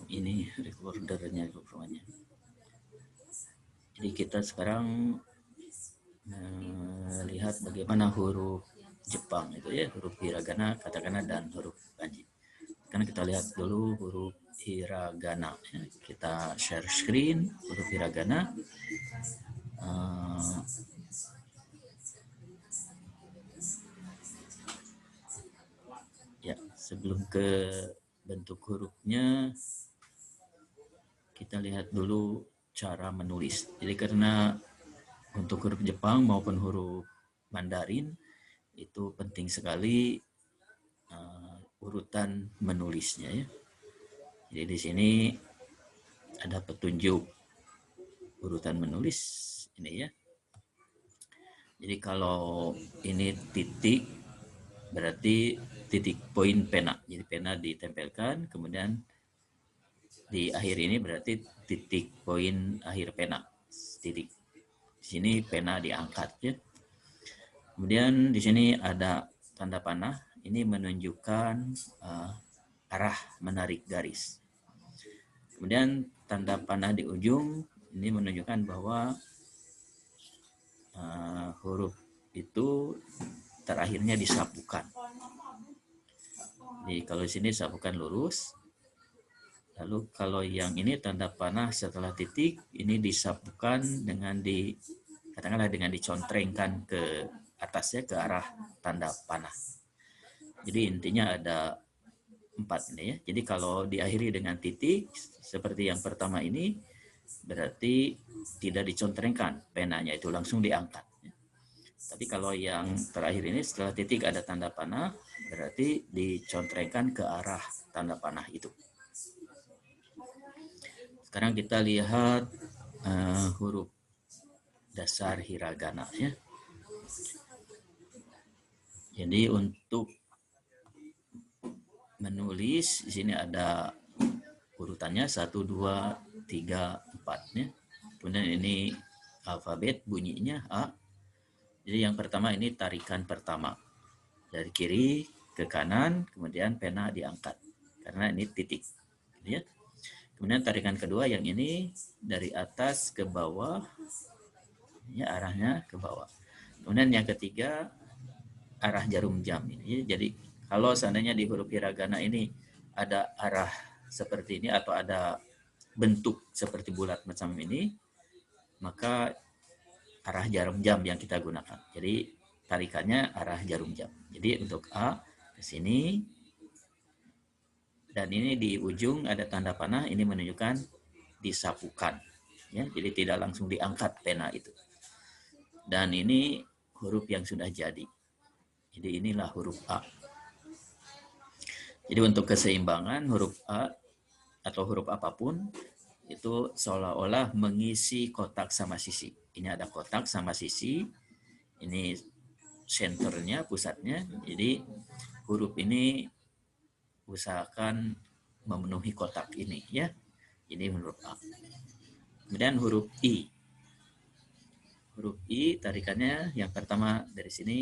Ini recordernya rupanya. Jadi kita sekarang lihat bagaimana huruf Jepang itu ya, huruf hiragana, katakana, dan huruf kanji. Karena kita lihat dulu huruf hiragana. Ya. Kita share screen huruf hiragana. Ya, sebelum ke bentuk hurufnya, kita lihat dulu cara menulis. Jadi karena untuk huruf Jepang maupun huruf Mandarin itu penting sekali urutan menulisnya ya. Jadi di sini ada petunjuk urutan menulis ini ya. Jadi kalau ini titik berarti titik poin pena. Jadi pena ditempelkan, kemudian di akhir ini berarti titik poin akhir pena. Titik. Di sini pena diangkat ya. Kemudian di sini ada tanda panah. Ini menunjukkan arah menarik garis. Kemudian tanda panah di ujung ini menunjukkan bahwa huruf itu terakhirnya disapukan. Jadi kalau di sini disapukan lurus. Lalu kalau yang ini tanda panah setelah titik ini disapukan dengan katakanlah dengan dicontrengkan ke atasnya ke arah tanda panah. Jadi intinya ada 4 ini ya. Jadi kalau diakhiri dengan titik seperti yang pertama ini berarti tidak dicontrengkan penanya, itu langsung diangkat. Tapi kalau yang terakhir ini setelah titik ada tanda panah berarti dicontrengkan ke arah tanda panah itu. Sekarang kita lihat huruf dasar hiragana ya. Jadi untuk menulis di sini ada urutannya 1, 2, 3, 4 ya. Kemudian ini alfabet bunyinya A. Jadi yang pertama ini tarikan pertama dari kiri ke kanan, kemudian pena diangkat karena ini titik ya. Kemudian tarikan kedua yang ini dari atas ke bawah, ya arahnya ke bawah. Kemudian yang ketiga arah jarum jam ini. Jadi kalau seandainya di huruf hiragana ini ada arah seperti ini atau ada bentuk seperti bulat macam ini, maka arah jarum jam yang kita gunakan. Jadi tarikannya arah jarum jam. Jadi untuk A ke sini, dan ini di ujung ada tanda panah, ini menunjukkan disapukan ya, jadi tidak langsung diangkat pena itu. Dan ini huruf yang sudah jadi inilah huruf A. Jadi untuk keseimbangan huruf A atau huruf apapun itu seolah-olah mengisi kotak sama sisi. Ini ada kotak sama sisi, ini senternya, pusatnya. Jadi huruf ini usahakan memenuhi kotak ini ya. Ini huruf A. Kemudian huruf I. Huruf I tarikannya yang pertama dari sini.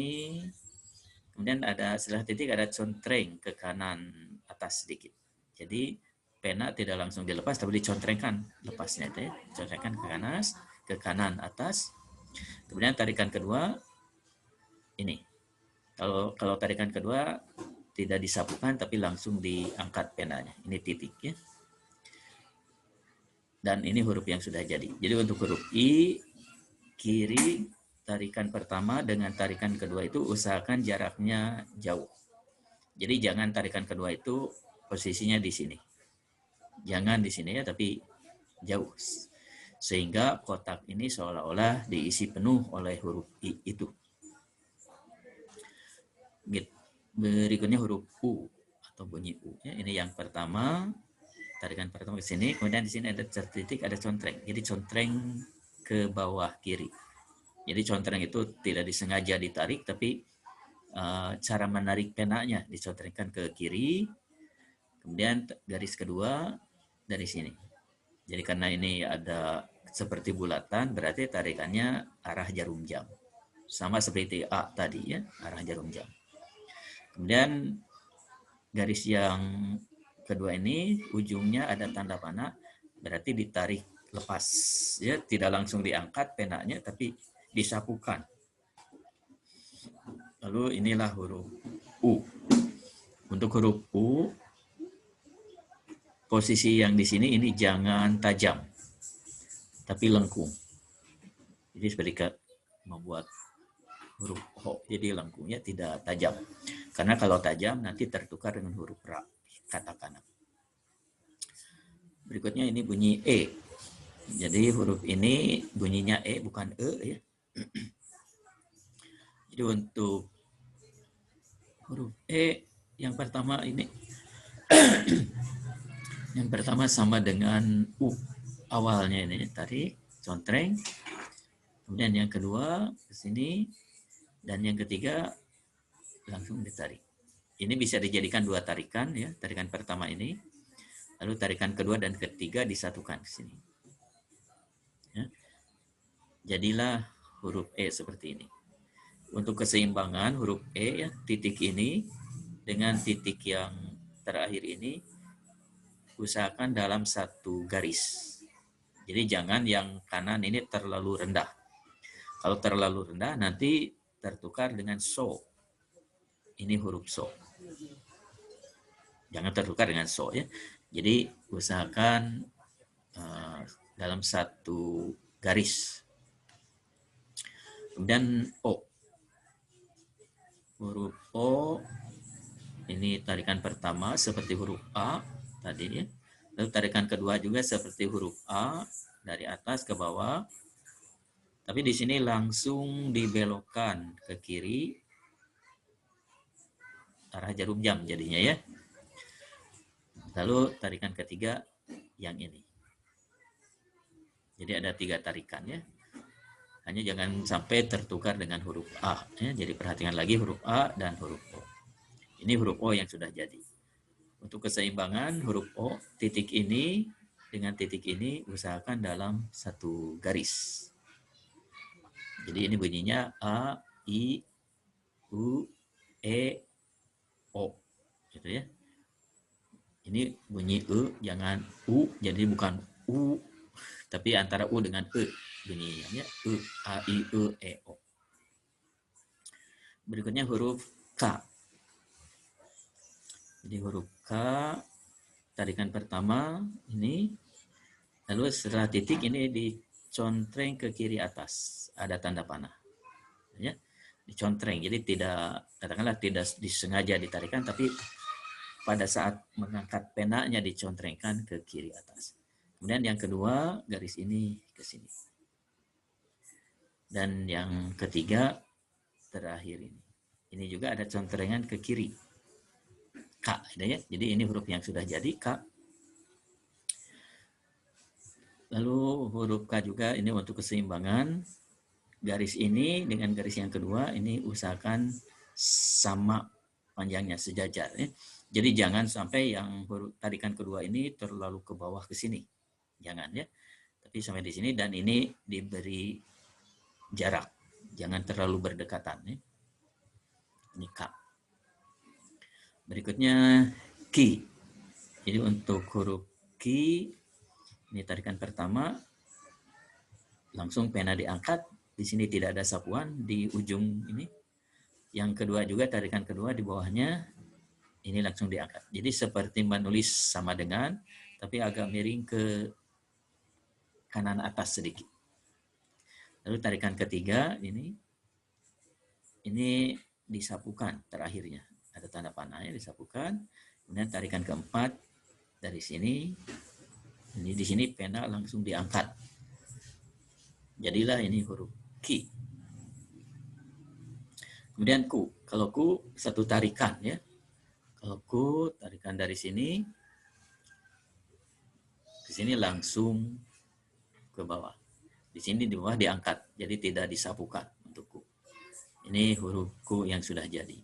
Kemudian ada setelah titik ada contreng ke kanan atas sedikit. Jadi pena tidak langsung dilepas tapi dicontrengkan lepasnya itu ya. Contrengkan ke kanan atas. Kemudian tarikan kedua ini. Kalau tarikan kedua tidak disapukan tapi langsung diangkat penanya. Ini titik ya. Dan ini huruf yang sudah jadi. Jadi untuk huruf I kiri tarikan pertama dengan tarikan kedua itu usahakan jaraknya jauh. Jadi jangan tarikan kedua itu posisinya di sini. Jangan di sini ya, tapi jauh. Sehingga kotak ini seolah-olah diisi penuh oleh huruf I itu. Berikutnya huruf U atau bunyi U. Ya, ini yang pertama, tarikan pertama ke sini, kemudian di sini ada titik, ada contreng. Jadi contreng ke bawah kiri. Jadi contreng itu tidak disengaja ditarik, tapi cara menarik penanya dicontrengkan ke kiri. Kemudian garis kedua dari sini. Jadi karena ini ada seperti bulatan, berarti tarikannya arah jarum jam. Sama seperti A tadi ya, arah jarum jam. Kemudian garis yang kedua ini ujungnya ada tanda panah, berarti ditarik lepas, ya, tidak langsung diangkat penanya, tapi disapukan. Lalu inilah huruf U. Untuk huruf U, posisi yang di sini ini jangan tajam, tapi lengkung. Jadi seperti membuat huruf Ho, jadi lengkungnya tidak tajam. Karena kalau tajam nanti tertukar dengan huruf Ra, katakana. Berikutnya ini bunyi E. Jadi huruf ini bunyinya E bukan E ya. Jadi untuk huruf E yang pertama ini yang pertama sama dengan U awalnya ini, tarik, contreng. Kemudian yang kedua ke sini, dan yang ketiga langsung ditarik. Ini bisa dijadikan dua tarikan ya, tarikan pertama ini, lalu tarikan kedua dan ketiga disatukan ke sini. Ya. Jadilah huruf E seperti ini. Untuk keseimbangan huruf E ya, titik ini dengan titik yang terakhir ini usahakan dalam satu garis. Jadi jangan yang kanan ini terlalu rendah. Kalau terlalu rendah nanti tertukar dengan so. Ini huruf so. Jangan tertukar dengan so ya. Jadi usahakan dalam satu garis. Kemudian O. Huruf O ini tarikan pertama seperti huruf A tadi ya. Lalu tarikan kedua juga seperti huruf A dari atas ke bawah. Tapi di sini langsung dibelokkan ke kiri arah jarum jam jadinya ya. Lalu tarikan ketiga yang ini. Jadi ada 3 tarikan ya. Hanya jangan sampai tertukar dengan huruf A ya. Jadi perhatikan lagi huruf A dan huruf O. Ini huruf O yang sudah jadi. Untuk keseimbangan huruf O, titik ini dengan titik ini usahakan dalam satu garis. Jadi ini bunyinya A, I, U, E, O. Gitu ya. Ini bunyi E, jangan U, jadi bukan U, tapi antara U dengan E bunyinya. E, A, I, E, O. Berikutnya huruf K. Jadi huruf K, tarikan pertama ini, lalu setelah titik ini dicontreng ke kiri atas, ada tanda panah. Ya, dicontreng, jadi tidak, katakanlah tidak disengaja ditarikan, tapi pada saat mengangkat penanya dicontrengkan ke kiri atas. Kemudian yang kedua, garis ini ke sini. Dan yang ketiga, terakhir ini. Ini juga ada contrengan ke kiri. K, ya. Jadi ini huruf yang sudah jadi, K. Lalu huruf K juga ini untuk keseimbangan. Garis ini dengan garis yang kedua, ini usahakan sama panjangnya, sejajar. Ya. Jadi jangan sampai yang huruf tarikan kedua ini terlalu ke bawah ke sini. Jangan ya. Tapi sampai di sini dan ini diberi jarak. Jangan terlalu berdekatan. Ya. Ini K. Berikutnya Ki. Jadi untuk huruf Ki, ini tarikan pertama, langsung pena diangkat. Di sini tidak ada sapuan di ujung ini. Yang kedua juga tarikan kedua di bawahnya, ini langsung diangkat. Jadi seperti menulis sama dengan, tapi agak miring ke kanan atas sedikit. Lalu tarikan ketiga ini disapukan terakhirnya. Ada tanda panahnya disapukan. Kemudian tarikan keempat dari sini. Ini di sini pena langsung diangkat. Jadilah ini huruf Ki. Kemudian Ku. Kalau Ku satu tarikan ya. Kalau Ku tarikan dari sini ke sini langsung ke bawah. Di sini di bawah diangkat. Jadi tidak disapukan untuk Ku. Ini huruf Ku yang sudah jadi.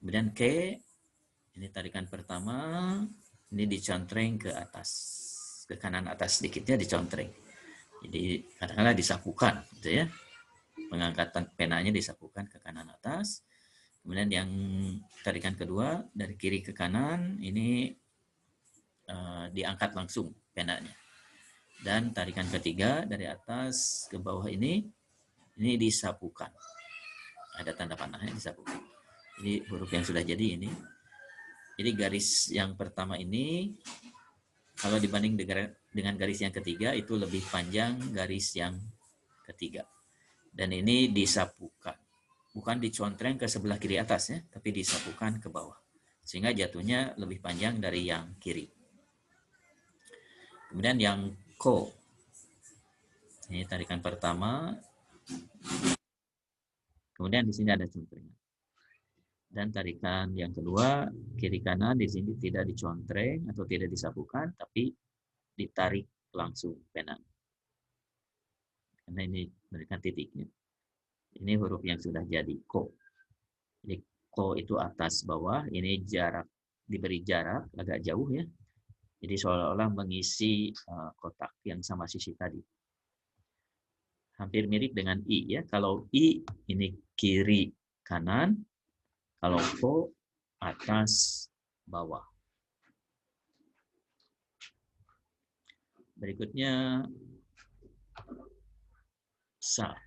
Kemudian Ke, ini tarikan pertama, ini dicontreng ke atas, ke kanan atas sedikitnya dicontreng. Jadi katakanlah disapukan, gitu ya. Pengangkatan penanya disapukan ke kanan atas. Kemudian yang tarikan kedua dari kiri ke kanan ini diangkat langsung penanya. Dan tarikan ketiga dari atas ke bawah ini disapukan. Ada tanda panahnya, disapukan. Jadi huruf yang sudah jadi ini. Jadi garis yang pertama ini kalau dibanding dengan garis yang ketiga itu lebih panjang garis yang ketiga. Dan ini disapukan. Bukan dicontreng ke sebelah kiri atas ya, tapi disapukan ke bawah. Sehingga jatuhnya lebih panjang dari yang kiri. Kemudian yang ko. Ini tarikan pertama. Kemudian di sini ada contrengan. Dan tarikan yang kedua, kiri kanan di sini tidak dicontreng atau tidak disapukan, tapi ditarik langsung pena. Karena ini memberikan titiknya. Ini huruf yang sudah jadi, ko. Jadi ko itu atas bawah, ini jarak, diberi jarak agak jauh ya. Jadi seolah-olah mengisi kotak yang sama sisi tadi. Hampir mirip dengan I ya. Kalau I ini kiri kanan, kalau ko atas bawah. Berikutnya sa.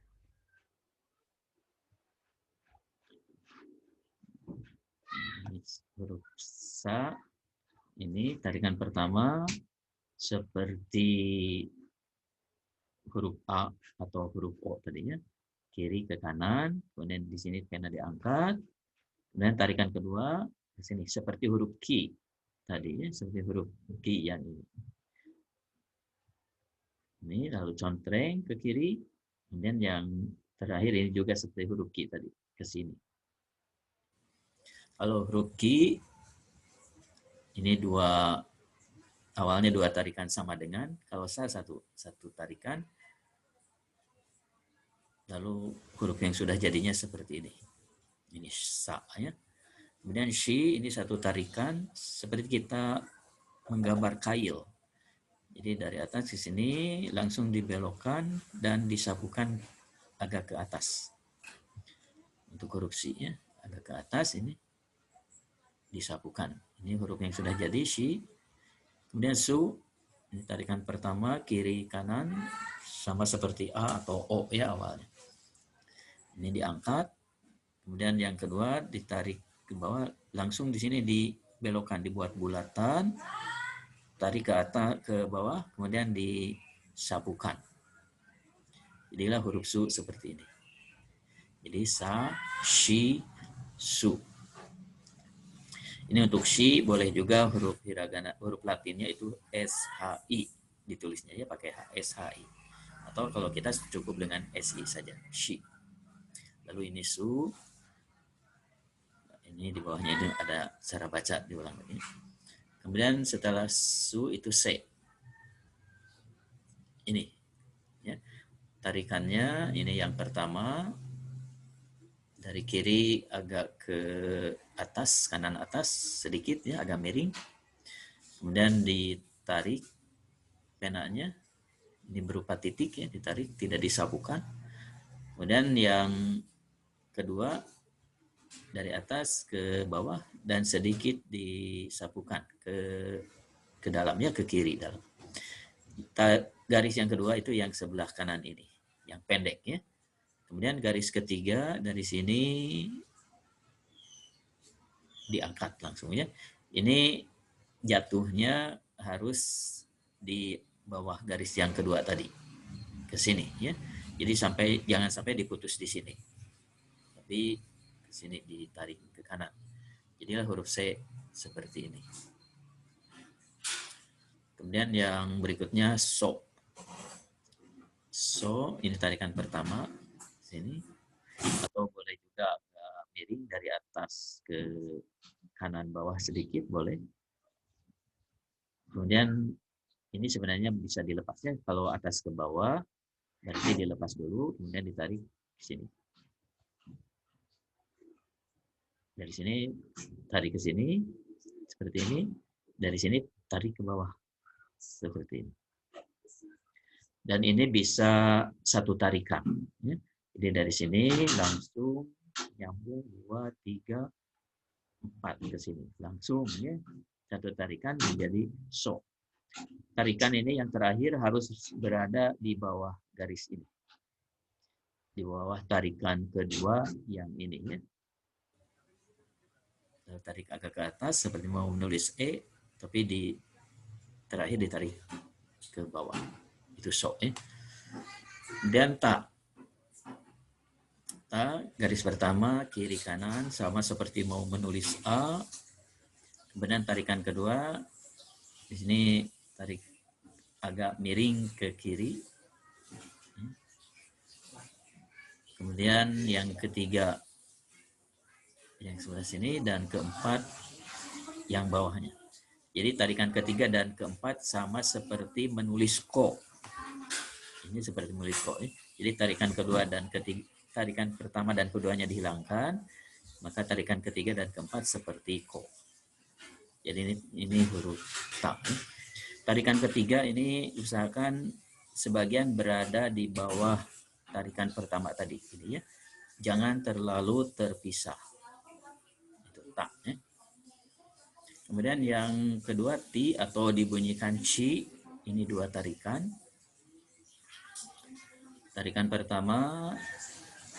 Huruf sa ini tarikan pertama seperti huruf A atau huruf O tadinya, kiri ke kanan, kemudian di sini pena diangkat, kemudian tarikan kedua di sini seperti huruf Ki tadinya, seperti huruf Ki yang ini. Ini lalu contreng ke kiri, kemudian yang terakhir ini juga seperti huruf Ki tadi ke sini. Kalau huruf Ki ini awalnya dua tarikan sama dengan, kalau sa satu tarikan, lalu huruf yang sudah jadinya seperti ini. Ini sa ya. Kemudian shi ini satu tarikan seperti kita menggambar kail. Jadi dari atas ke sini langsung dibelokkan dan disapukan agak ke atas. Untuk huruf shi ya, agak ke atas ini disapukan. Ini huruf yang sudah jadi shi. Kemudian su, ini tarikan pertama kiri kanan sama seperti A atau O ya awalnya. Ini diangkat. Kemudian yang kedua ditarik ke bawah, langsung di sini dibelokkan, dibuat bulatan, tarik ke atas ke bawah, kemudian disapukan. Jadilah huruf su seperti ini. Jadi sa, shi, su. Ini untuk shi, boleh juga huruf hiragana, huruf latinnya itu SHI ditulisnya ya pakai SHI. Atau kalau kita cukup dengan SI saja, shi. Lalu ini su. Ini di bawahnya itu ada cara baca diulang lagi. Kemudian setelah su itu se. Ini ya. Tarikannya ini yang pertama dari kiri agak ke atas, kanan atas sedikit ya, agak miring. Kemudian ditarik penanya, ini berupa titik ya, ditarik, tidak disapukan. Kemudian yang kedua dari atas ke bawah dan sedikit disapukan ke dalamnya, ke kiri dalam. Garis yang kedua itu yang sebelah kanan ini, yang pendek ya. Kemudian garis ketiga dari sini diangkat langsung ya. Ini jatuhnya harus di bawah garis yang kedua tadi ke sini ya. Jadi jangan sampai diputus di sini. Tapi ke sini ditarik ke kanan. Jadilah huruf C seperti ini. Kemudian yang berikutnya so. So, ini tarikan pertama sini, atau boleh juga miring dari atas ke kanan bawah sedikit boleh. Kemudian ini sebenarnya bisa dilepasnya kalau atas ke bawah, berarti dilepas dulu, kemudian ditarik ke sini. Dari sini tarik ke sini seperti ini, dari sini tarik ke bawah seperti ini. Dan ini bisa satu tarikan. Ya. Jadi dari sini langsung nyambung 2, 3, 4 ke sini. Langsung ya, satu tarikan menjadi so. Tarikan ini yang terakhir harus berada di bawah garis ini. Di bawah tarikan kedua yang ini ya. Tarik agak ke atas seperti mau menulis E, tapi terakhir ditarik ke bawah. Itu so ya. Dan ta. Ta, garis pertama kiri kanan sama seperti mau menulis A. Kemudian tarikan kedua di sini tarik agak miring ke kiri. Kemudian yang ketiga yang sebelah sini dan keempat yang bawahnya. Jadi tarikan ketiga dan keempat sama seperti menulis ko. Ini seperti menulis ko. Jadi tarikan kedua dan ketiga, tarikan pertama dan keduanya dihilangkan, maka tarikan ketiga dan keempat seperti ko. Jadi ini huruf ta. Tarikan ketiga ini usahakan sebagian berada di bawah tarikan pertama tadi, ini ya. Jangan terlalu terpisah. Itu ta. Ya. Kemudian yang kedua ti atau dibunyikan ci, ini dua tarikan. Tarikan pertama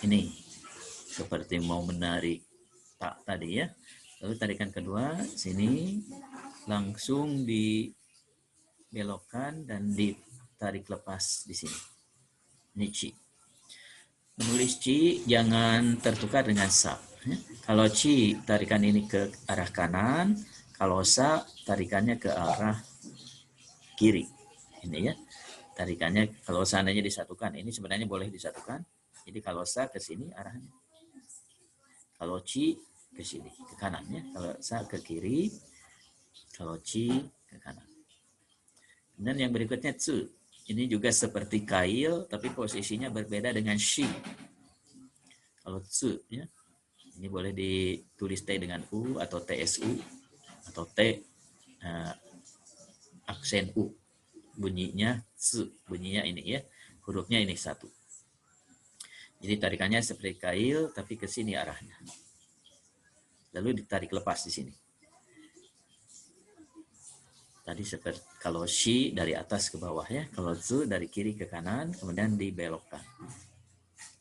ini seperti mau menarik tak tadi ya. Lalu tarikan kedua sini langsung dibelokkan dan ditarik lepas di sini. Ini ci. Menulis ci jangan tertukar dengan sa. Kalau ci tarikan ini ke arah kanan, kalau sa tarikannya ke arah kiri. Ini ya. Tarikannya kalau seandainya disatukan, ini sebenarnya boleh disatukan. Jadi kalau sa ke sini arahnya. Kalau ci ke sini, ke kanannya. Kalau sa ke kiri, kalau ci ke kanan. Dan yang berikutnya tsu. Ini juga seperti kail, tapi posisinya berbeda dengan shi. Kalau tsu, ya. Ini boleh ditulis T dengan U atau TSU atau T aksen U. Bunyinya tsu, bunyinya ini ya. Hurufnya ini satu. Jadi tarikannya seperti kail, tapi ke sini arahnya. Lalu ditarik lepas di sini. Tadi seperti kalau shi dari atas ke bawah ya. Kalau tsu dari kiri ke kanan, kemudian dibelokkan.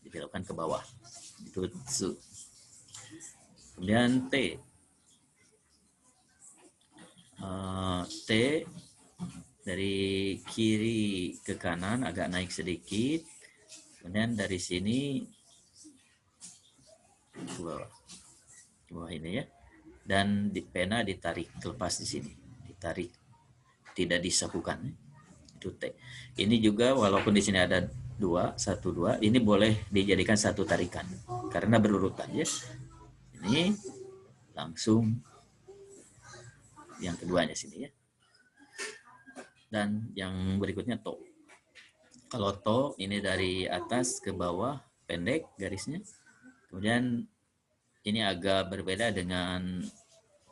Dibelokkan ke bawah. Itu tsu. Kemudian T. T dari kiri ke kanan agak naik sedikit. Kemudian dari sini ke bawah. Ke bawah ini ya. Dan di pena ditarik lepas di sini. Ditarik, tidak disapukan. Itu T. Ini juga walaupun di sini ada 2, 1, 2, ini boleh dijadikan satu tarikan. Karena berurutan ya. Ini langsung yang keduanya sini ya. Dan yang berikutnya to. Kalau to ini dari atas ke bawah pendek garisnya. Kemudian ini agak berbeda dengan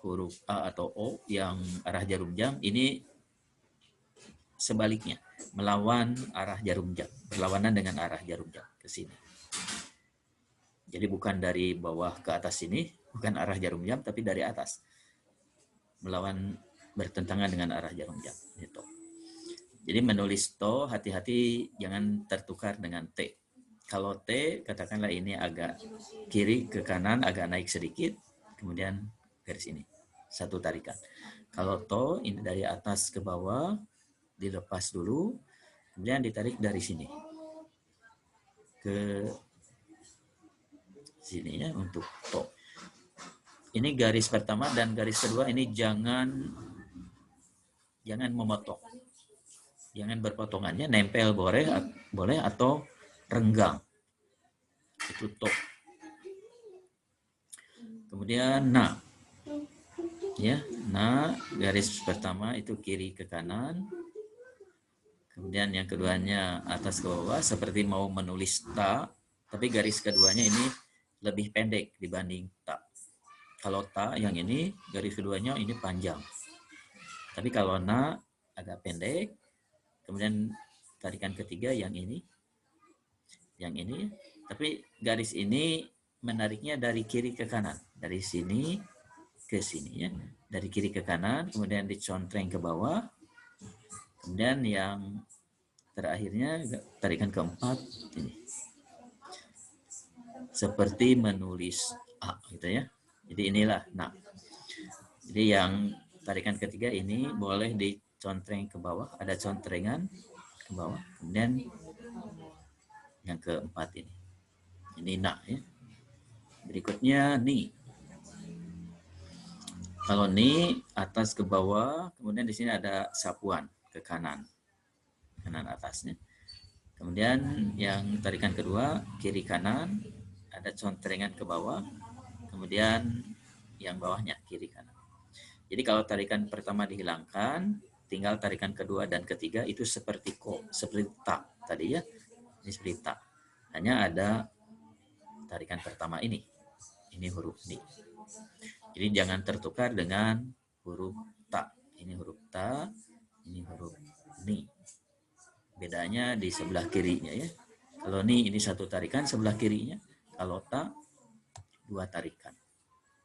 huruf A atau O yang arah jarum jam. Ini sebaliknya, melawan arah jarum jam, berlawanan dengan arah jarum jam ke sini. Jadi bukan dari bawah ke atas sini, bukan arah jarum jam, tapi dari atas. Melawan, bertentangan dengan arah jarum jam. Gitu. Jadi menulis to, hati-hati jangan tertukar dengan T. Kalau T, katakanlah ini agak kiri ke kanan, agak naik sedikit, kemudian garis ini, satu tarikan. Kalau to, ini dari atas ke bawah, dilepas dulu, kemudian ditarik dari sini ke sini ya untuk to. Ini garis pertama dan garis kedua ini jangan memotong. Jangan berpotongannya, nempel boleh atau renggang. Itu to. Kemudian na. Ya, na garis pertama itu kiri ke kanan. Kemudian yang keduanya atas ke bawah seperti mau menulis ta, tapi garis keduanya ini lebih pendek dibanding ta. Kalau ta yang ini garis keduanya ini panjang. Tapi kalau na agak pendek. Kemudian tarikan ketiga yang ini. Yang ini, tapi garis ini menariknya dari kiri ke kanan, dari sini ke sini ya, dari kiri ke kanan, kemudian dicontreng ke bawah, kemudian yang terakhirnya tarikan keempat ini seperti menulis A gitu ya. Jadi inilah nah. Jadi yang tarikan ketiga ini boleh dicontreng ke bawah, ada contrengan ke bawah, kemudian yang keempat ini na ya. Berikutnya ni. Kalau ni atas ke bawah, kemudian di sini ada sapuan ke kanan atasnya. Kemudian yang tarikan kedua kiri kanan ada contrengan ke bawah, kemudian yang bawahnya kiri kanan. Jadi kalau tarikan pertama dihilangkan, tinggal tarikan kedua dan ketiga itu seperti seperti ta tadi ya, ini seperti ta. Hanya ada tarikan pertama ini huruf ni. Jadi jangan tertukar dengan huruf ta. Ini huruf ta, ini huruf ni. Bedanya di sebelah kirinya ya. Kalau ni ini satu tarikan sebelah kirinya, kalau ta dua tarikan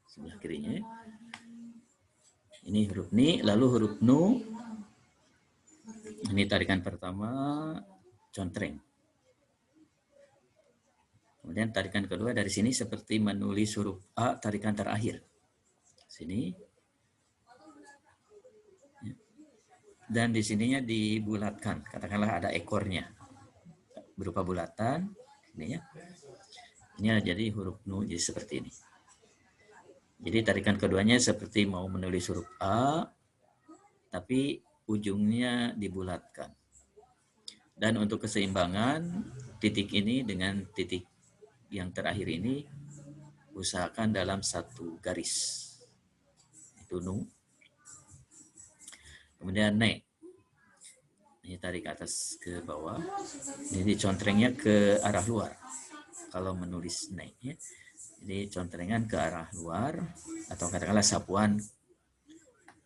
sebelah kirinya ya. Ini huruf ni, lalu huruf nu. Ini tarikan pertama contreng. Kemudian tarikan kedua dari sini seperti menulis huruf A tarikan terakhir. Sini. Dan di sininya dibulatkan, katakanlah ada ekornya berupa bulatan ini ya. Ini jadi huruf nu jadi seperti ini. Jadi tarikan keduanya seperti mau menulis huruf A tapi ujungnya dibulatkan. Dan untuk keseimbangan titik ini dengan titik yang terakhir ini usahakan dalam satu garis. Itu nu. Kemudian ne. Ini tarik atas ke bawah. Jadi contrengnya ke arah luar. Kalau menulis ne ya. Jadi contrengan ke arah luar atau katakanlah sapuan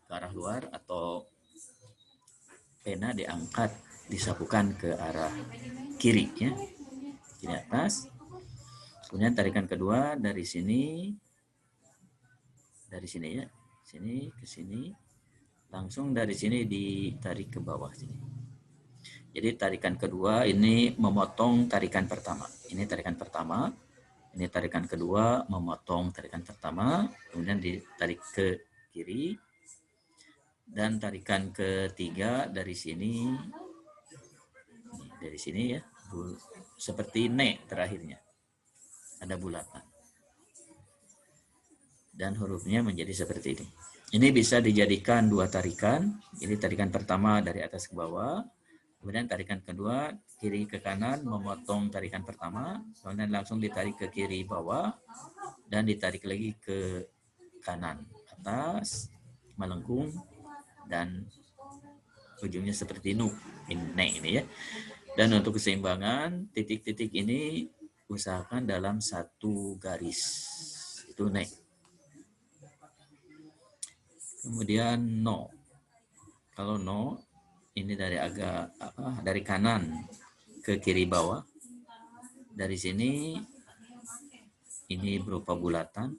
ke arah luar atau pena diangkat disapukan ke arah kiri ya. Kiri atas. Kemudian tarikan kedua dari sini ya. Sini ke sini. Langsung dari sini ditarik ke bawah sini. Jadi tarikan kedua ini memotong tarikan pertama. Ini tarikan pertama. Ini tarikan kedua memotong tarikan pertama, kemudian ditarik ke kiri. Dan tarikan ketiga dari sini ya, seperti ne terakhirnya. Ada bulatan. Dan hurufnya menjadi seperti ini. Ini bisa dijadikan dua tarikan. Jadi tarikan pertama dari atas ke bawah, kemudian tarikan kedua kiri ke kanan memotong tarikan pertama, kemudian langsung ditarik ke kiri bawah dan ditarik lagi ke kanan atas melengkung dan ujungnya seperti nu ini ya. Dan untuk keseimbangan titik-titik ini usahakan dalam satu garis. Itu ne. Kemudian no. Kalau no ini dari kanan ke kiri bawah. Dari sini ini berupa bulatan.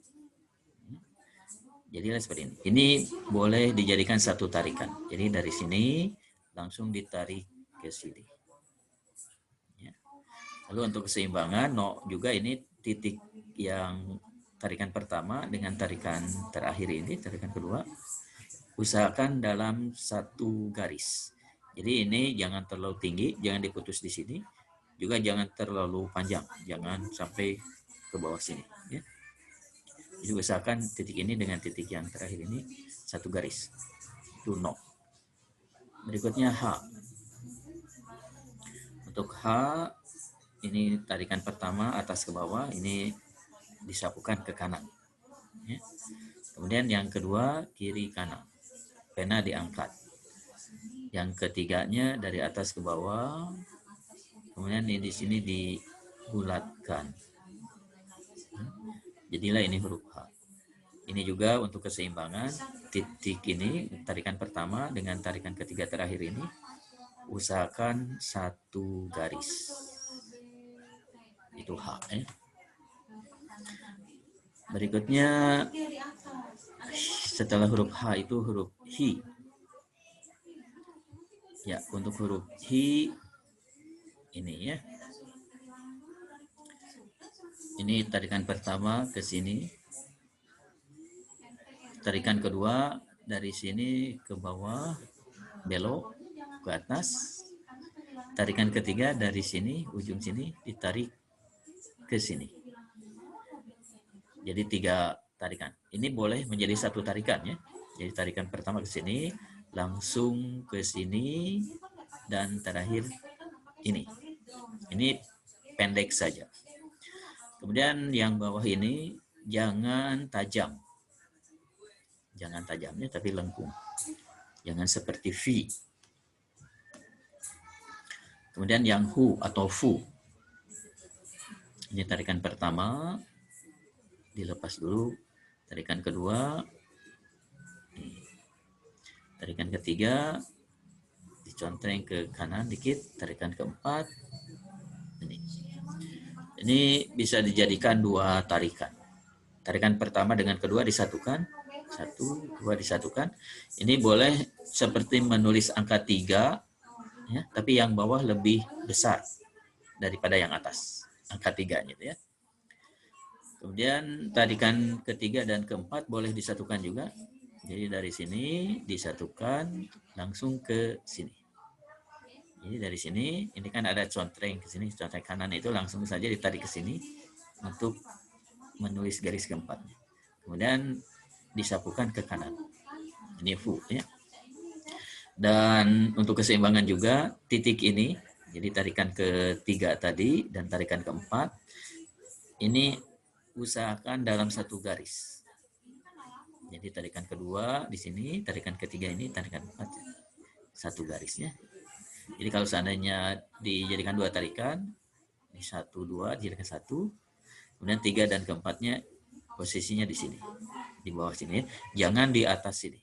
Jadi seperti ini. Ini boleh dijadikan satu tarikan. Jadi dari sini langsung ditarik ke sini. Ya. Lalu untuk keseimbangan no juga ini titik yang tarikan pertama dengan tarikan terakhir ini, tarikan kedua, usahakan dalam satu garis. Jadi ini jangan terlalu tinggi, jangan diputus di sini, juga jangan terlalu panjang, jangan sampai ke bawah sini. Ya. Jadi usahakan titik ini dengan titik yang terakhir ini satu garis. Itu no. Berikutnya H. Untuk H, ini tarikan pertama atas ke bawah, ini disapukan ke kanan. Ya. Kemudian yang kedua kiri kanan, pena diangkat. Yang ketiganya dari atas ke bawah, kemudian ini di sini dibulatkan. Jadilah ini huruf H. Ini juga untuk keseimbangan titik ini tarikan pertama dengan tarikan ketiga terakhir ini usahakan satu garis. Itu H. Berikutnya setelah huruf H itu huruf Hi. Ya, untuk huruf Hi ini ya. Ini tarikan pertama ke sini. Tarikan kedua dari sini ke bawah, belok ke atas. Tarikan ketiga dari sini, ujung sini ditarik ke sini. Jadi 3 tarikan. Ini boleh menjadi 1 tarikan ya. Jadi tarikan pertama ke sini, langsung ke sini, dan terakhir ini. Ini pendek saja. Kemudian yang bawah ini jangan tajam. Jangan tajamnya tapi lengkung. Jangan seperti V. Kemudian yang hu atau fu. Ini tarikan pertama. Dilepas dulu. Tarikan kedua. Tarikan ketiga. Dicontreng ke kanan dikit. Tarikan keempat. Ini bisa dijadikan 2 tarikan. Tarikan pertama dengan kedua disatukan. 1, 2 disatukan. Ini boleh seperti menulis angka 3. Ya, tapi yang bawah lebih besar daripada yang atas. Angka 3 gitu ya. Kemudian tarikan ketiga dan keempat boleh disatukan juga. Jadi dari sini disatukan langsung ke sini. Jadi dari sini, ini kan ada contreng ke sini, contreng kanan itu langsung saja ditarik ke sini untuk menulis garis keempat. Kemudian disapukan ke kanan. Ini fu ya. Dan untuk keseimbangan juga titik ini, jadi tarikan ketiga tadi dan tarikan keempat, ini usahakan dalam 1 garis. Jadi tarikan kedua di sini, tarikan ketiga ini, tarikan keempat 1 garisnya. Jadi kalau seandainya dijadikan 2 tarikan, ini 1, 2, dijadikan 1, kemudian 3 dan keempatnya posisinya di sini, di bawah sini. Jangan di atas sini.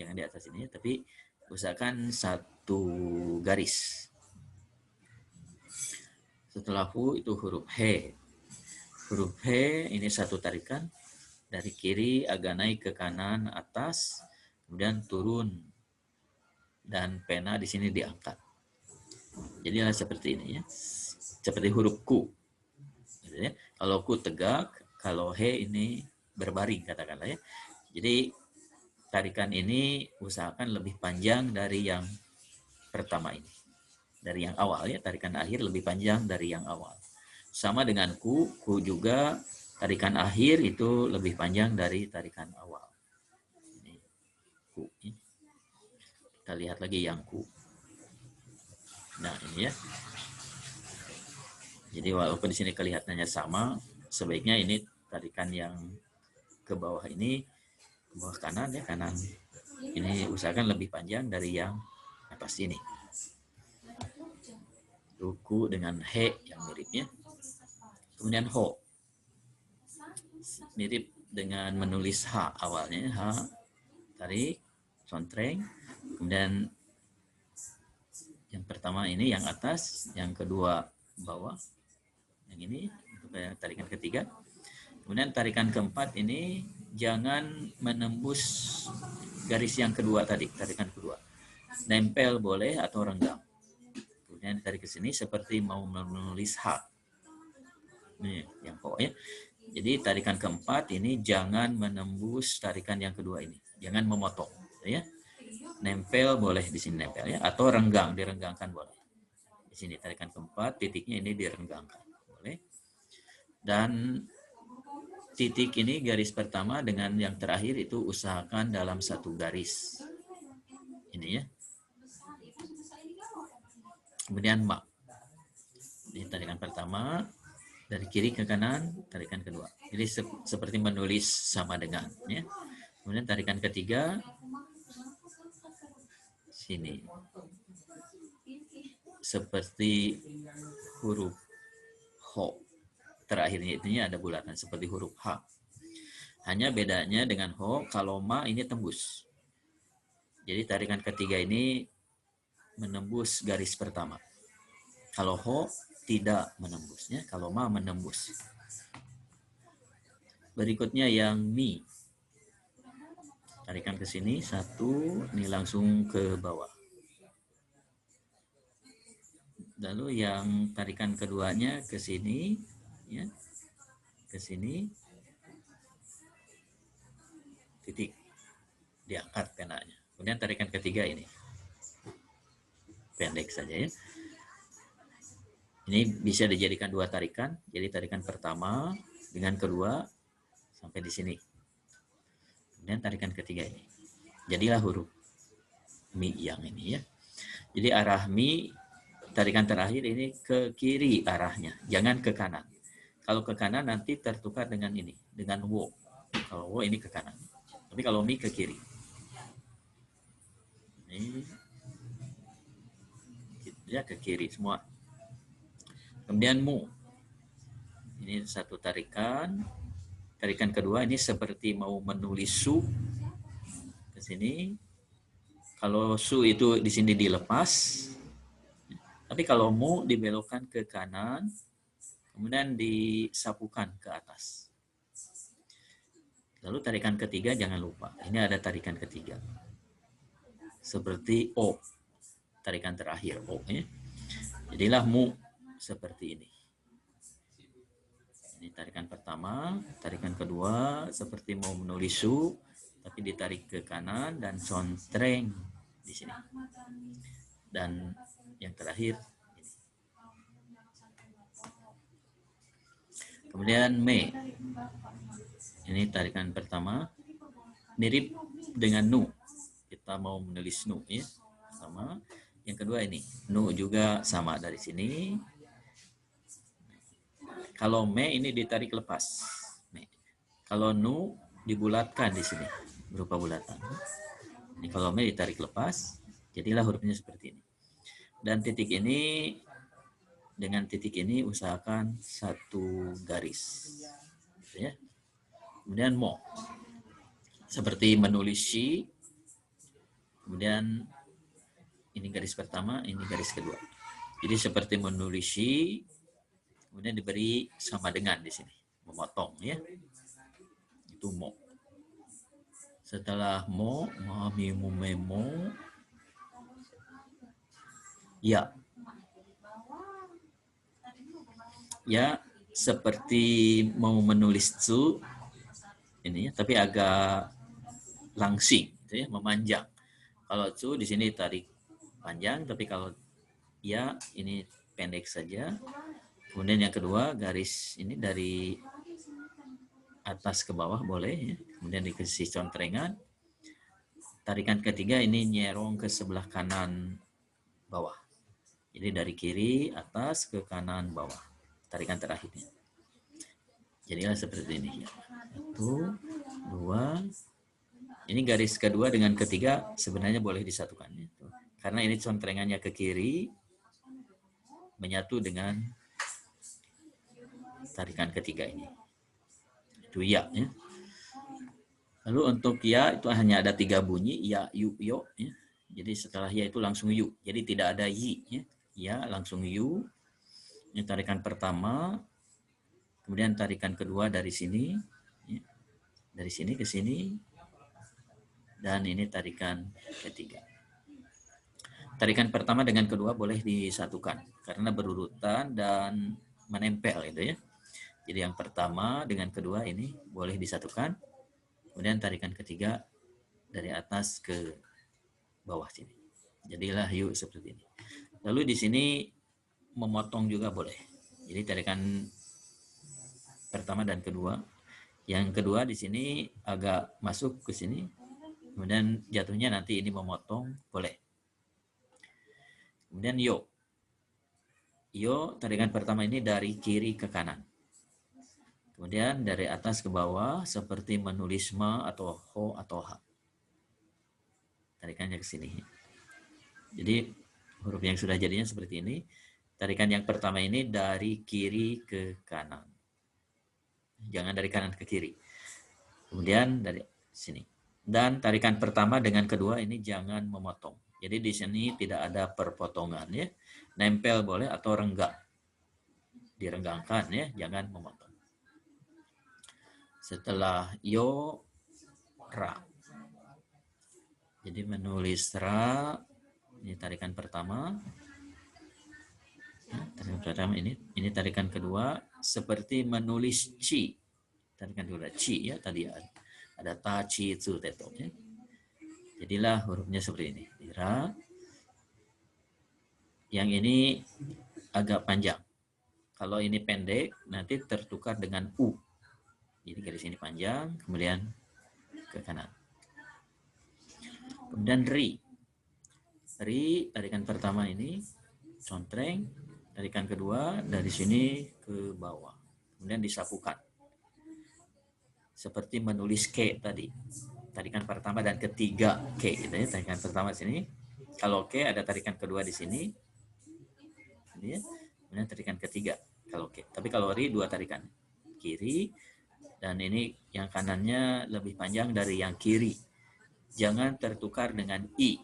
Jangan di atas sini, tapi usahakan 1 garis. Setelah hu itu huruf he. Huruf he ini 1 tarikan. Dari kiri agak naik ke kanan atas, kemudian turun. Dan pena di sini diangkat. Jadi seperti ini ya. Seperti huruf ku. Gitu ya. Kalau ku tegak, kalau he ini berbaring katakanlah ya. Jadi tarikan ini usahakan lebih panjang dari yang pertama ini. Dari yang awal ya, tarikan akhir lebih panjang dari yang awal. Sama dengan ku juga tarikan akhir itu lebih panjang dari tarikan awal. Ini ku. Kita lihat lagi yang ku. Nah, ini ya. Jadi walaupun di sini kelihatannya sama, sebaiknya ini tarikan yang ke bawah ini, ke bawah kanan ya, kanan. Ini usahakan lebih panjang dari yang atas ini. Ku dengan he yang miripnya. Kemudian ho. Mirip dengan menulis h awalnya. H, tarik, contreng. Kemudian yang pertama ini yang atas, yang kedua bawah, yang ini untuk tarikan ketiga. Kemudian tarikan keempat ini jangan menembus garis yang kedua tadi, tarikan kedua. Nempel boleh atau renggang. Kemudian ditarik ke sini seperti mau menulis H. Ini yang pokoknya. Jadi tarikan keempat ini jangan menembus tarikan yang kedua ini. Jangan memotong, ya. Nempel boleh di sini nempel ya, atau renggang, direnggangkan boleh. Di sini tarikan keempat, titiknya ini direnggangkan, boleh. Dan titik ini garis pertama dengan yang terakhir itu usahakan dalam 1 garis. Ini ya. Kemudian ma. Ini tarikan pertama, dari kiri ke kanan, tarikan kedua. Jadi seperti menulis sama dengan ya. Kemudian tarikan ketiga sini. Seperti huruf ho. Terakhirnya itu ada bulatan seperti huruf H. Hanya bedanya dengan ho, kalau ma ini tembus. Jadi tarikan ketiga ini menembus garis pertama. Kalau ho tidak menembusnya, kalau ma menembus. Berikutnya yang mi. Tarikan ke sini, satu, ini langsung ke bawah. Lalu yang tarikan keduanya ke sini, ya, ke sini, titik, diangkat penanya. Kemudian tarikan ketiga ini, pendek saja ya. Ini bisa dijadikan dua tarikan, jadi tarikan pertama dengan kedua sampai di sini. Kemudian tarikan ketiga ini. Jadilah huruf mi yang ini ya. Jadi arah mi, tarikan terakhir ini ke kiri arahnya, jangan ke kanan. Kalau ke kanan nanti tertukar dengan ini, dengan wo. Kalau wo ini ke kanan. Tapi kalau mi ke kiri. Ini ya ke kiri semua. Kemudian mu. Ini satu tarikan. Tarikan kedua ini seperti mau menulis su ke sini. Kalau su itu di sini dilepas. Tapi kalau mu dibelokkan ke kanan, kemudian disapukan ke atas. Lalu tarikan ketiga jangan lupa. Ini ada tarikan ketiga. Seperti o. Tarikan terakhir o ya. Jadilah mu seperti ini. Ini tarikan pertama, tarikan kedua seperti mau menulis su, tapi ditarik ke kanan dan contreng di sini. Dan yang terakhir ini. Kemudian me. Ini tarikan pertama mirip dengan nu. Kita mau menulis nu ya. Sama. Yang kedua ini, nu juga sama dari sini. Kalau me ini ditarik lepas. Me. Kalau nu dibulatkan di sini berupa bulatan. Ini kalau me ditarik lepas, jadilah hurufnya seperti ini. Dan titik ini dengan titik ini usahakan satu garis. Ya. Kemudian mo. Seperti menulis shi. Kemudian ini garis pertama, ini garis kedua. Jadi seperti menulis shi, kemudian diberi sama dengan di sini, memotong ya. Itu mo. Setelah mo, mami mu memo, ya. Ya seperti mau menulis su ini ya, tapi agak langsing, gitu ya, memanjang. Kalau su di sini tarik panjang, tapi kalau ya ini pendek saja. Kemudian yang kedua garis ini dari atas ke bawah boleh ya. Kemudian dikasih contrengan. Tarikan ketiga ini nyerong ke sebelah kanan bawah. Jadi dari kiri atas ke kanan bawah. Tarikan terakhirnya. Jadilah seperti ini. Satu, dua. Ini garis kedua dengan ketiga sebenarnya boleh disatukan. Karena ini contrengannya ke kiri menyatu dengan tarikan ketiga ini. Itu ya. Lalu untuk ya itu hanya ada 3 bunyi, ya, yu, yo. Ya. Jadi setelah ya itu langsung yu. Jadi tidak ada yi. Ya, ya langsung yu. Ini tarikan pertama. Kemudian tarikan kedua dari sini. Ya. Dari sini ke sini. Dan ini tarikan ketiga. Tarikan pertama dengan kedua boleh disatukan. Karena berurutan dan menempel itu ya. Jadi yang pertama dengan kedua ini boleh disatukan. Kemudian tarikan ketiga dari atas ke bawah sini. Jadilah yuk seperti ini. Lalu di sini memotong juga boleh. Jadi tarikan pertama dan kedua. Yang kedua di sini agak masuk ke sini. Kemudian jatuhnya nanti ini memotong boleh. Kemudian yo. Yo tarikan pertama ini dari kiri ke kanan. Kemudian dari atas ke bawah seperti menulis ma atau ho atau ha. Tarikannya ke sini. Jadi huruf yang sudah jadinya seperti ini. Tarikan yang pertama ini dari kiri ke kanan. Jangan dari kanan ke kiri. Kemudian dari sini. Dan tarikan pertama dengan kedua ini jangan memotong. Jadi di sini tidak ada perpotongan ya. Nempel boleh atau renggang. Direnggangkan ya, jangan memotong. Setelah yo, ra. Jadi menulis ra, ini tarikan pertama. Tarikan pertama ini tarikan kedua, seperti menulis ci. Tarikan kedua ci ya, tadi ada ta, ci, zu, teto. Ya. Jadilah hurufnya seperti ini. Ra. Yang ini agak panjang. Kalau ini pendek, nanti tertukar dengan u. Jadi garis ini panjang, kemudian ke kanan. Kemudian ri. Ri, tarikan pertama ini, contreng. Tarikan kedua, dari sini ke bawah. Kemudian disapukan. Seperti menulis ke tadi. Tarikan pertama dan ketiga ke. Gitu ya. Tarikan pertama di sini. Kalau ke ada tarikan kedua di sini. Ya. Kemudian tarikan ketiga. Kalau ke. Tapi kalau ri, dua tarikan. Kiri. Dan ini yang kanannya lebih panjang dari yang kiri. Jangan tertukar dengan i.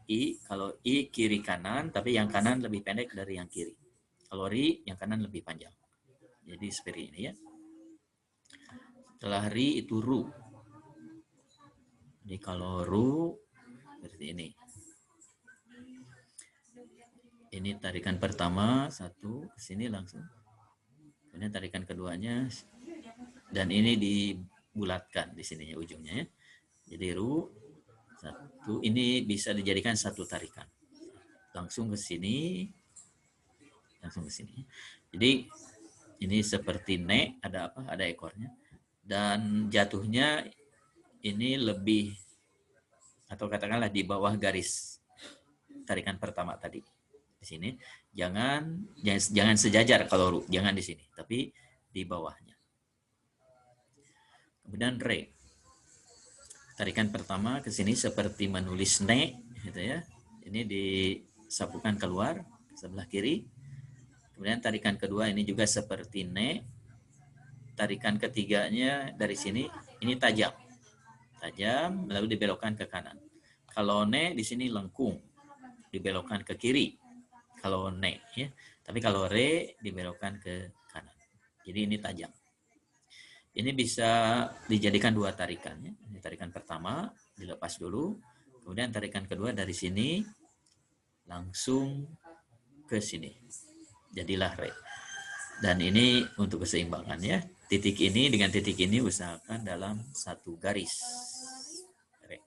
I, kalau i kiri kanan, tapi yang kanan lebih pendek dari yang kiri. Kalau ri, yang kanan lebih panjang. Jadi seperti ini ya. Setelah ri itu ru. Jadi kalau ru, seperti ini. Ini tarikan pertama, satu, ke sini langsung. Kemudian tarikan keduanya, dan ini dibulatkan di sininya ujungnya ya. Jadi ru, satu, ini bisa dijadikan satu tarikan. Langsung ke sini, langsung ke sini. Jadi ini seperti ne, ada apa? Ada ekornya. Dan jatuhnya ini lebih, atau katakanlah di bawah garis tarikan pertama tadi. Di sini jangan sejajar kalau ru, jangan di sini, tapi di bawahnya. Kemudian re. Tarikan pertama ke sini seperti menulis ne, gitu ya. Ini disapukan keluar sebelah kiri. Kemudian tarikan kedua ini juga seperti ne. Tarikan ketiganya dari sini ini tajam. Tajam lalu dibelokkan ke kanan. Kalau ne di sini lengkung, dibelokkan ke kiri. Kalau ne ya. Tapi kalau re dibelokkan ke kanan. Jadi ini tajam. Ini bisa dijadikan dua tarikan. Ya. Ini tarikan pertama, dilepas dulu. Kemudian tarikan kedua dari sini, langsung ke sini. Jadilah re. Dan ini untuk keseimbangan ya. Titik ini dengan titik ini usahakan dalam satu garis. Re.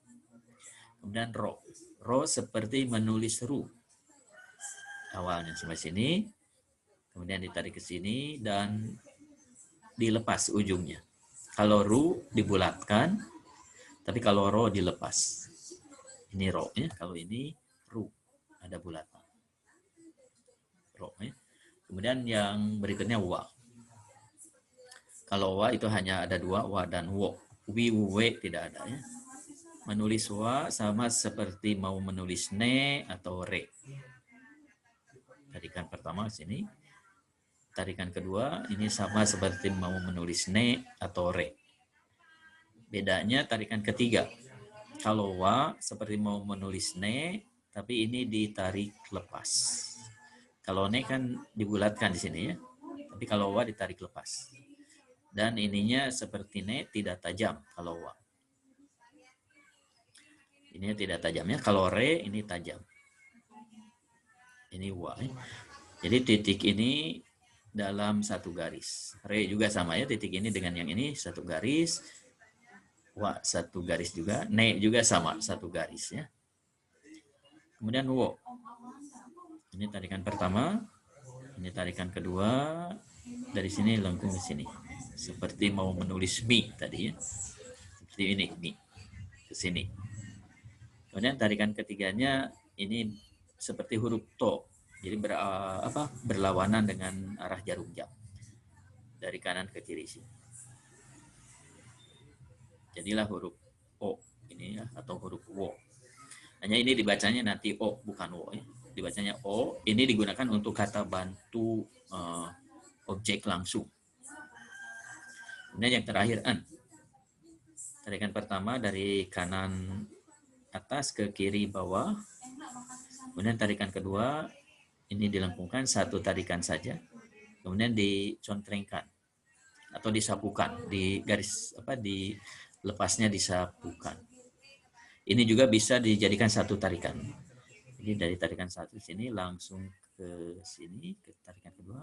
Kemudian ro. Ro seperti menulis ru. Awalnya sampai sini. Kemudian ditarik ke sini dan dilepas ujungnya. Kalau ru dibulatkan, tapi kalau ro dilepas. Ini ro ya, kalau ini ru ada bulatan. Ro ya. Kemudian yang berikutnya wa. Kalau wa itu hanya ada dua, wa dan wo. Wi, we tidak ada ya. Menulis wa sama seperti mau menulis ne atau re. Tarikan pertama sini. Tarikan kedua ini sama seperti mau menulis ne atau re. Bedanya tarikan ketiga. Kalau wa seperti mau menulis ne, tapi ini ditarik lepas. Kalau ne kan dibulatkan di sini ya. Tapi kalau wa ditarik lepas. Dan ininya seperti ne tidak tajam kalau wa. Ini tidak tajam ya. Kalau re ini tajam. Ini wa ya. Jadi titik ini dalam satu garis. Re juga sama ya, titik ini dengan yang ini satu garis. Wa satu garis juga. Ne juga sama, satu garis ya. Kemudian wo. Ini tarikan pertama. Ini tarikan kedua. Dari sini lengkung ke sini. Seperti mau menulis mi tadi ya. Seperti ini, mi. Ke sini. Kemudian tarikan ketiganya ini seperti huruf to. Jadi berlawanan dengan arah jarum jam. Dari kanan ke kiri sini. Jadilah huruf O ini ya, atau huruf wo. Hanya ini dibacanya nanti O, bukan wo ya. Dibacanya O. Ini digunakan untuk kata bantu objek langsung. Kemudian yang terakhir an. Tarikan pertama dari kanan atas ke kiri bawah. Kemudian tarikan kedua ini dilengkungkan satu tarikan saja. Kemudian dicontrengkan atau disapukan, di garis di lepasnya disapukan. Ini juga bisa dijadikan satu tarikan. Jadi dari tarikan satu sini langsung ke sini, ke tarikan kedua,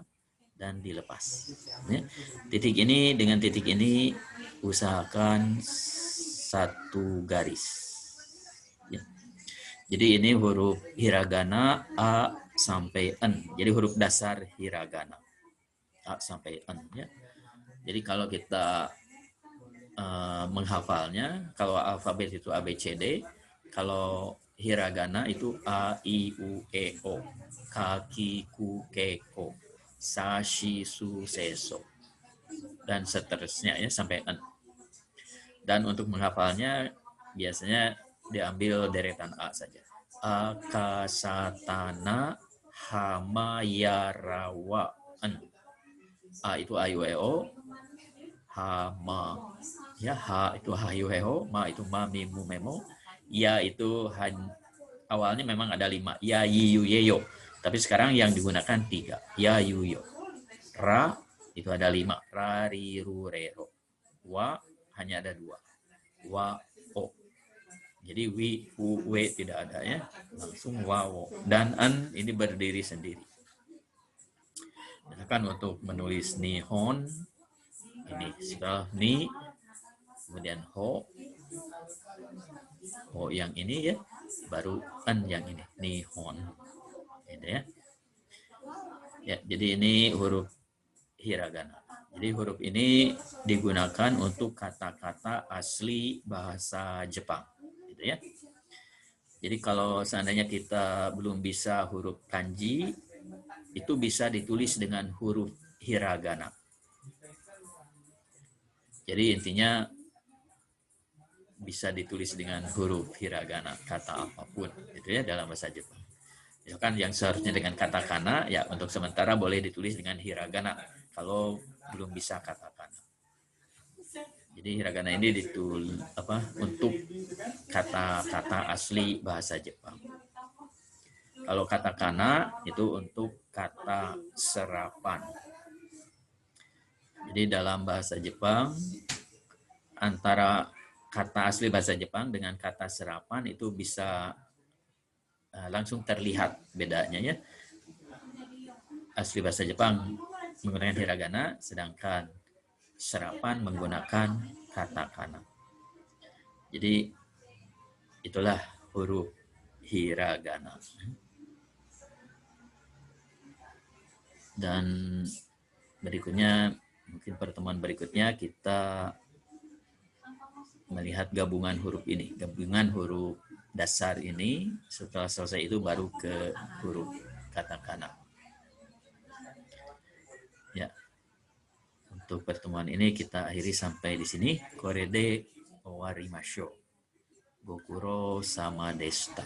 dan dilepas. Ya. Titik ini dengan titik ini usahakan satu garis. Ya. Jadi ini huruf hiragana A sampai N. Jadi huruf dasar hiragana A sampai N. Ya. Jadi kalau kita menghafalnya, kalau alfabet itu A, B, C, D, kalau hiragana itu A, I, U, E, O, Kaki, Ku, Ke, Ko, Sa, Shi, Su, Se, So, dan seterusnya ya sampai N. Dan untuk menghafalnya biasanya diambil deretan A saja. Akasatana Hamayarawa N. A itu A, U, E, O, Hama, ya, ha itu hayu heho, ma itu ma mimu memo, ya itu awalnya memang ada 5, ya yiyu yeyo, tapi sekarang yang digunakan 3, ya yuyo. Ra itu ada 5, ra riru rero. Wa hanya ada 2, wa o. Jadi wi u we tidak ada ya, langsung wa wo. Dan an ini berdiri sendiri. Misalkan untuk menulis nihon ini setelah ni, kemudian ho yang ini ya, baru an yang ini nihon, gitu ya. Ya, jadi ini huruf hiragana. Jadi huruf ini digunakan untuk kata-kata asli bahasa Jepang, gitu ya. Jadi kalau seandainya kita belum bisa huruf kanji, itu bisa ditulis dengan huruf hiragana. Jadi intinya bisa ditulis dengan huruf hiragana kata apapun, gitu ya, dalam bahasa Jepang. Misalkan yang seharusnya dengan katakana, ya untuk sementara boleh ditulis dengan hiragana kalau belum bisa katakana. Jadi hiragana ini ditulis untuk kata-kata asli bahasa Jepang. Kalau katakana itu untuk kata serapan. Jadi dalam bahasa Jepang antara kata asli bahasa Jepang dengan kata serapan itu bisa langsung terlihat bedanya ya. Asli bahasa Jepang menggunakan hiragana, sedangkan serapan menggunakan katakana. Jadi itulah huruf hiragana. Dan berikutnya, mungkin pertemuan berikutnya kita melihat gabungan huruf ini. Gabungan huruf dasar ini, setelah selesai itu baru ke huruf katakana. Ya. Untuk pertemuan ini kita akhiri sampai di sini. Korede owarimashou. Gokuro sama deshita.